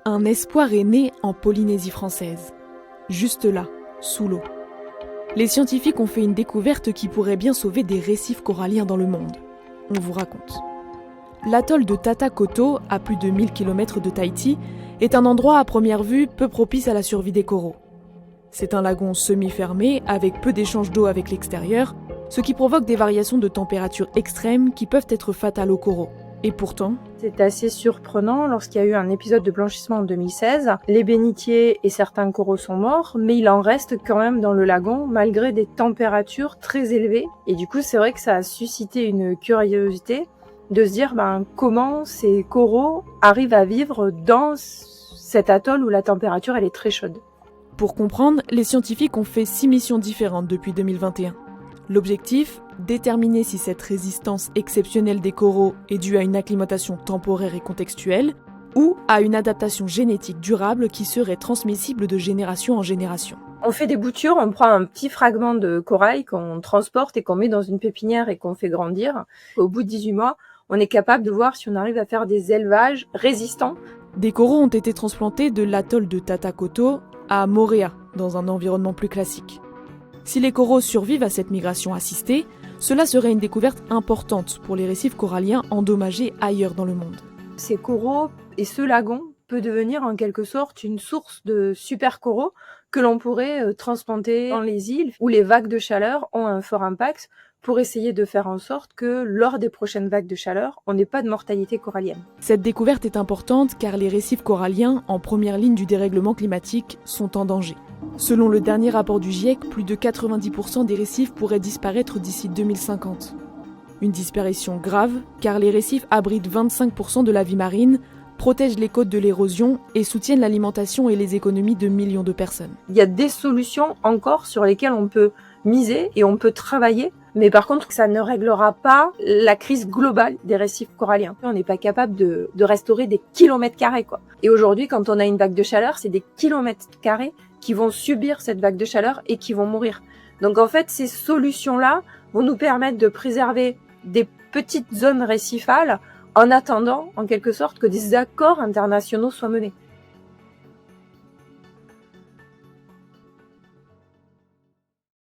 Un espoir est né en Polynésie française. Juste là, sous l'eau. Les scientifiques ont fait une découverte qui pourrait bien sauver des récifs coralliens dans le monde. On vous raconte. L'atoll de Tatakoto, à plus de 1000 km de Tahiti, est un endroit à première vue peu propice à la survie des coraux. C'est un lagon semi-fermé, avec peu d'échanges d'eau avec l'extérieur, ce qui provoque des variations de température extrêmes qui peuvent être fatales aux coraux. Et pourtant, c'est assez surprenant lorsqu'il y a eu un épisode de blanchissement en 2016. Les bénitiers et certains coraux sont morts, mais il en reste quand même dans le lagon malgré des températures très élevées. Et du coup, c'est vrai que ça a suscité une curiosité de se dire comment ces coraux arrivent à vivre dans cet atoll où la température elle est très chaude. Pour comprendre, les scientifiques ont fait 6 missions différentes depuis 2021. L'objectif, déterminer si cette résistance exceptionnelle des coraux est due à une acclimatation temporaire et contextuelle ou à une adaptation génétique durable qui serait transmissible de génération en génération. On fait des boutures, on prend un petit fragment de corail qu'on transporte et qu'on met dans une pépinière et qu'on fait grandir. Au bout de 18 mois, on est capable de voir si on arrive à faire des élevages résistants. Des coraux ont été transplantés de l'atoll de Tatakoto à Moorea, dans un environnement plus classique. Si les coraux survivent à cette migration assistée, cela serait une découverte importante pour les récifs coralliens endommagés ailleurs dans le monde. Ces coraux et ce lagon peut devenir en quelque sorte une source de super coraux que l'on pourrait transplanter dans les îles où les vagues de chaleur ont un fort impact pour essayer de faire en sorte que lors des prochaines vagues de chaleur, on n'ait pas de mortalité corallienne. Cette découverte est importante car les récifs coralliens, en première ligne du dérèglement climatique, sont en danger. Selon le dernier rapport du GIEC, plus de 90% des récifs pourraient disparaître d'ici 2050. Une disparition grave car les récifs abritent 25% de la vie marine, protègent les côtes de l'érosion et soutiennent l'alimentation et les économies de millions de personnes. Il y a des solutions encore sur lesquelles on peut miser et on peut travailler, mais par contre, ça ne réglera pas la crise globale des récifs coralliens. On n'est pas capable de restaurer des kilomètres carrés, quoi. Et aujourd'hui, quand on a une vague de chaleur, c'est des kilomètres carrés qui vont subir cette vague de chaleur et qui vont mourir. Donc en fait, ces solutions-là vont nous permettre de préserver des petites zones récifales en attendant, en quelque sorte, que des accords internationaux soient menés.